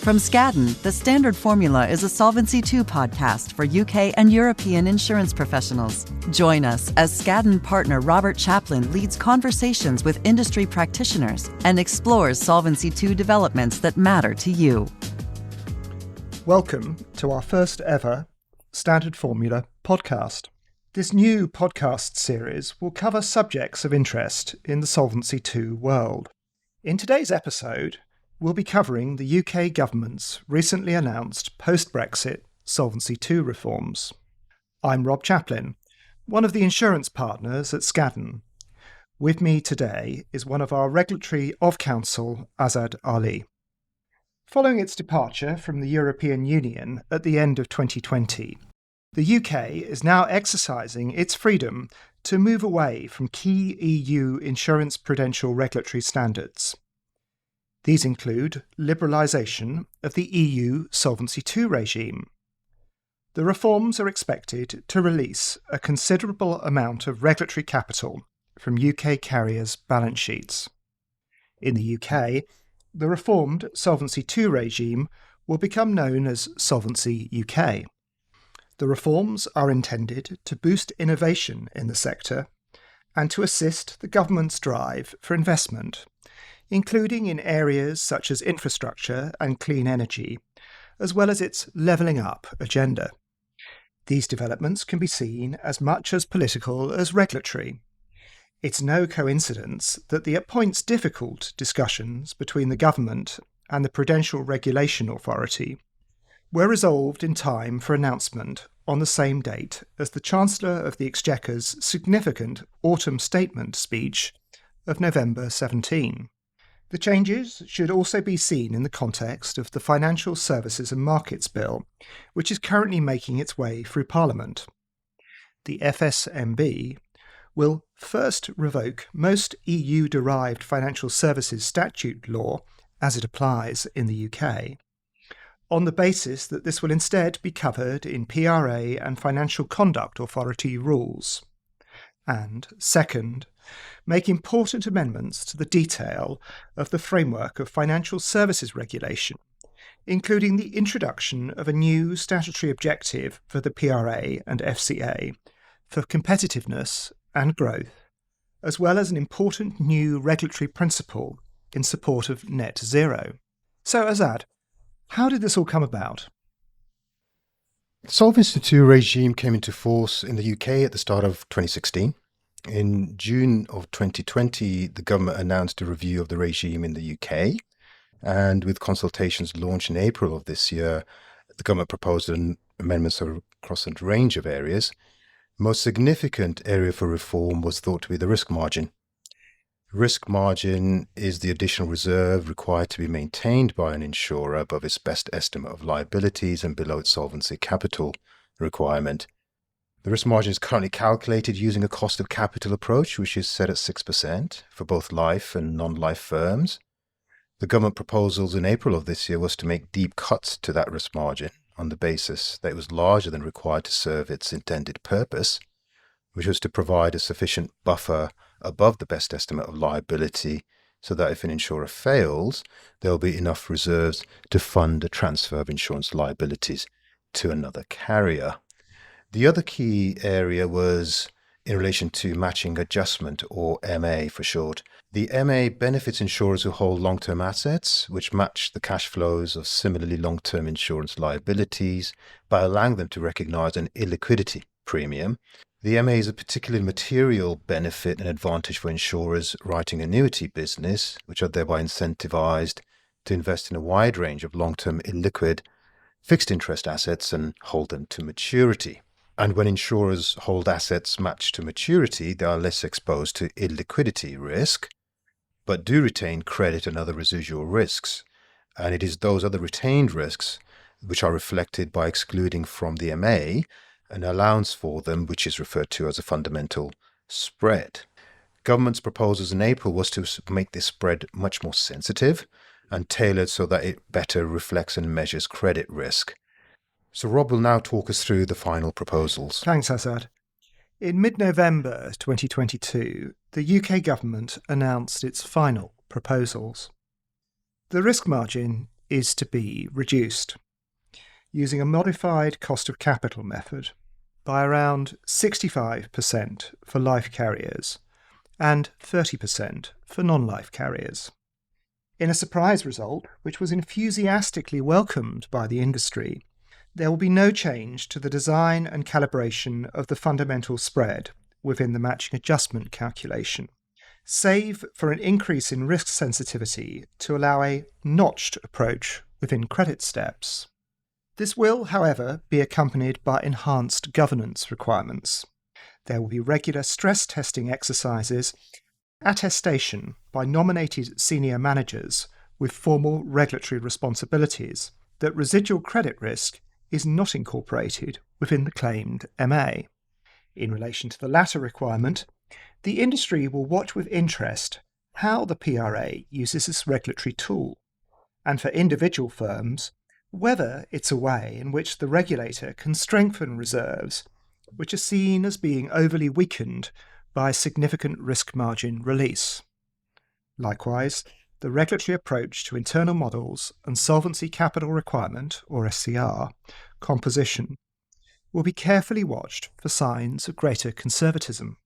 From Skadden, the Standard Formula is a Solvency II podcast for UK and European insurance professionals. Join us as Skadden partner Robert Chaplin leads conversations with industry practitioners and explores Solvency II developments that matter to you. Welcome to our first ever Standard Formula podcast. This new podcast series will cover subjects of interest in the Solvency II world. In today's episode, we'll be covering the UK government's recently announced Post-Brexit Solvency II reforms. I'm Rob Chaplin, one of the insurance partners at Skadden. With me today is one of our regulatory of-counsel, Azad Ali. Following its departure from the European Union at the end of 2020, the UK is now exercising its freedom to move away from key EU insurance prudential regulatory standards. These include liberalisation of the EU Solvency II regime. The reforms are expected to release a considerable amount of regulatory capital from UK carriers' balance sheets. In the UK, the reformed Solvency II regime will become known as Solvency UK. The reforms are intended to boost innovation in the sector and to assist the government's drive for investment, including in areas such as infrastructure and clean energy, as well as its levelling up agenda. These developments can be seen as much as political as regulatory. It's no coincidence that the at points difficult discussions between the government and the Prudential Regulation Authority were resolved in time for announcement on the same date as the Chancellor of the Exchequer's significant autumn statement speech of November 17. The changes should also be seen in the context of the Financial Services and Markets Bill, which is currently making its way through Parliament. The FSMB will first revoke most EU-derived financial services statute law as it applies in the UK, on the basis that this will instead be covered in PRA and Financial Conduct Authority rules. And second, make important amendments to the detail of the framework of financial services regulation, including the introduction of a new statutory objective for the PRA and FCA for competitiveness and growth, as well as an important new regulatory principle in support of net zero. So, Azad, how did this all come about? The Solvency II regime came into force in the UK at the start of 2016. In June of 2020, the government announced a review of the regime in the UK, and with consultations launched in April of this year, the government proposed amendments across a range of areas. The most significant area for reform was thought to be the risk margin. Risk margin is the additional reserve required to be maintained by an insurer above its best estimate of liabilities and below its solvency capital requirement. The risk margin is currently calculated using a cost of capital approach, which is set at 6% for both life and non-life firms. The government proposals in April of this year was to make deep cuts to that risk margin on the basis that it was larger than required to serve its intended purpose, which was to provide a sufficient buffer above the best estimate of liability so that if an insurer fails, there will be enough reserves to fund a transfer of insurance liabilities to another carrier. The other key area was in relation to matching adjustment, or MA for short. The MA benefits insurers who hold long-term assets, which match the cash flows of similarly long-term insurance liabilities by allowing them to recognise an illiquidity premium. The MA is a particularly material benefit and advantage for insurers writing annuity business, which are thereby incentivised to invest in a wide range of long-term illiquid fixed interest assets and hold them to maturity. And when insurers hold assets matched to maturity, they are less exposed to illiquidity risk, but do retain credit and other residual risks. And it is those other retained risks which are reflected by excluding from the MA an allowance for them, which is referred to as a fundamental spread. Government's proposals in April was to make this spread much more sensitive and tailored so that it better reflects and measures credit risk. So Rob will now talk us through the final proposals. Thanks, Azad. In mid-November 2022, the UK government announced its final proposals. The risk margin is to be reduced using a modified cost of capital method by around 65% for life carriers and 30% for non-life carriers. In a surprise result, which was enthusiastically welcomed by the industry, there will be no change to the design and calibration of the fundamental spread within the matching adjustment calculation, save for an increase in risk sensitivity to allow a notched approach within credit steps. This will, however, be accompanied by enhanced governance requirements. There will be regular stress testing exercises, attestation by nominated senior managers with formal regulatory responsibilities that residual credit risk is not incorporated within the claimed MA. In relation to the latter requirement, the industry will watch with interest how the PRA uses this regulatory tool, and for individual firms, whether it's a way in which the regulator can strengthen reserves which are seen as being overly weakened by significant risk margin release. Likewise, the regulatory approach to internal models and solvency capital requirement, or SCR, composition will be carefully watched for signs of greater conservatism.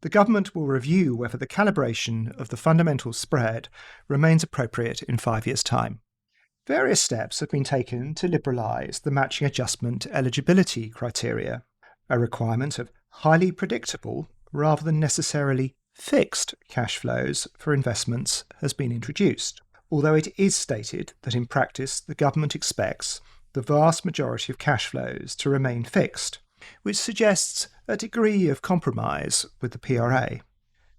The government will review whether the calibration of the fundamental spread remains appropriate in 5 years' time. Various steps have been taken to liberalise the matching adjustment eligibility criteria. A requirement of highly predictable rather than necessarily fixed cash flows for investments has been introduced, although it is stated that in practice the government expects the vast majority of cash flows to remain fixed, which suggests a degree of compromise with the PRA.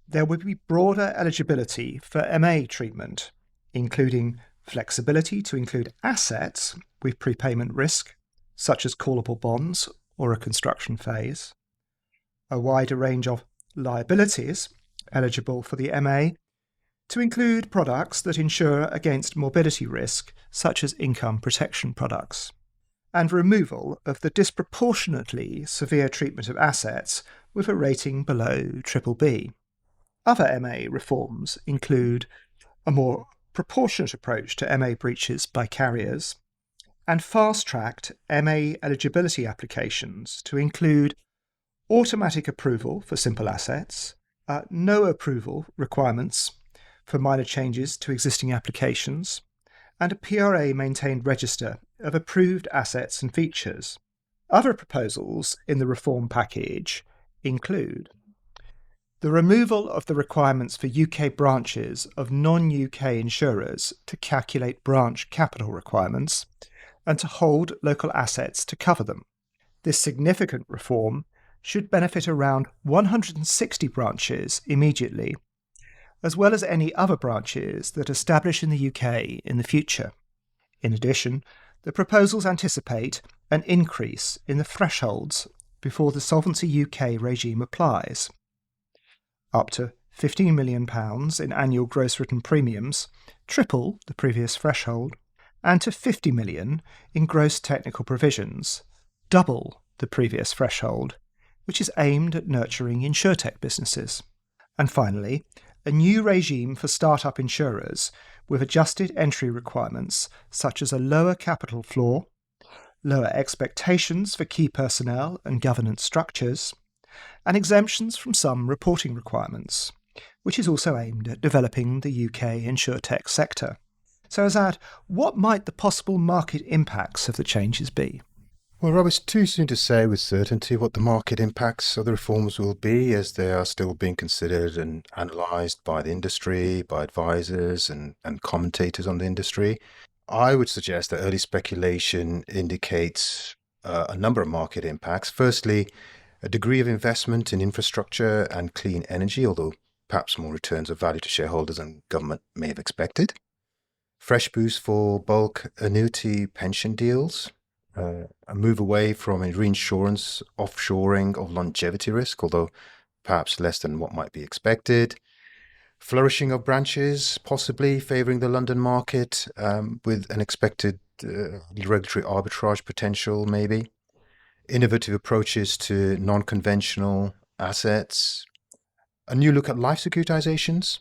There would be broader eligibility for MA treatment, including flexibility to include assets with prepayment risk, such as callable bonds or a construction phase, a wider range of liabilities eligible for the MA to include products that insure against morbidity risk, such as income protection products, and removal of the disproportionately severe treatment of assets with a rating below BBB. Other MA reforms include a more proportionate approach to MA breaches by carriers, and fast-tracked MA eligibility applications to include automatic approval for simple assets, no approval requirements for minor changes to existing applications, and a PRA-maintained register of approved assets and features. Other proposals in the reform package include the removal of the requirements for UK branches of non-UK insurers to calculate branch capital requirements and to hold local assets to cover them. This significant reform should benefit around 160 branches immediately, as well as any other branches that establish in the UK in the future. In addition, the proposals anticipate an increase in the thresholds before the Solvency UK regime applies. Up to £15 million in annual gross written premiums, triple the previous threshold, and to £50 million in gross technical provisions, double the previous threshold, which is aimed at nurturing insurtech businesses. And finally, a new regime for start-up insurers with adjusted entry requirements such as a lower capital floor, lower expectations for key personnel and governance structures, and exemptions from some reporting requirements, which is also aimed at developing the UK insurtech sector. So Azad, what might the possible market impacts of the changes be? Well, Rob, it's too soon to say with certainty what the market impacts of the reforms will be, as they are still being considered and analysed by the industry, by advisors and commentators on the industry. I would suggest that early speculation indicates a number of market impacts. Firstly, a degree of investment in infrastructure and clean energy, although perhaps more returns of value to shareholders than government may have expected. Fresh boost for bulk annuity pension deals. A move away from a reinsurance offshoring of longevity risk, although perhaps less than what might be expected. Flourishing of branches, possibly favouring the London market with an expected regulatory arbitrage potential, maybe. Innovative approaches to non-conventional assets. A new look at life securitizations,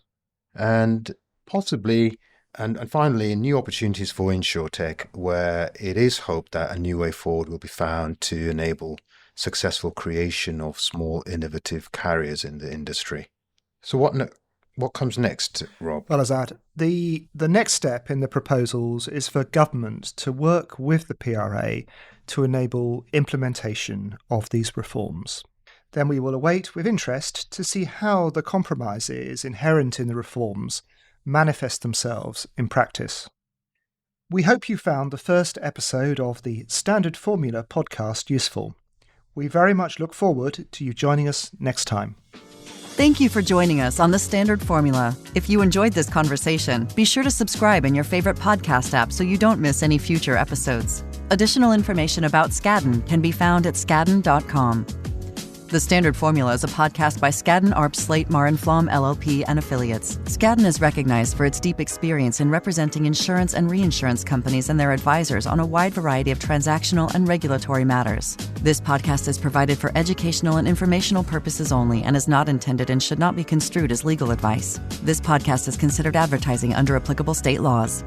and possibly And finally, new opportunities for insurtech, where it is hoped that a new way forward will be found to enable successful creation of small innovative carriers in the industry. So what comes next, Rob? Well, Azad, the next step in the proposals is for government to work with the PRA to enable implementation of these reforms. Then we will await with interest to see how the compromises inherent in the reforms manifest themselves in practice. We hope you found the first episode of the Standard Formula podcast useful. We very much look forward to you joining us next time. Thank you for joining us on The Standard Formula. If you enjoyed this conversation, be sure to subscribe in your favorite podcast app so you don't miss any future episodes. Additional information about Skadden can be found at skadden.com. The Standard Formula is a podcast by Skadden, Arps, Slate, Marin Flom, LLP, and affiliates. Skadden is recognized for its deep experience in representing insurance and reinsurance companies and their advisors on a wide variety of transactional and regulatory matters. This podcast is provided for educational and informational purposes only and is not intended and should not be construed as legal advice. This podcast is considered advertising under applicable state laws.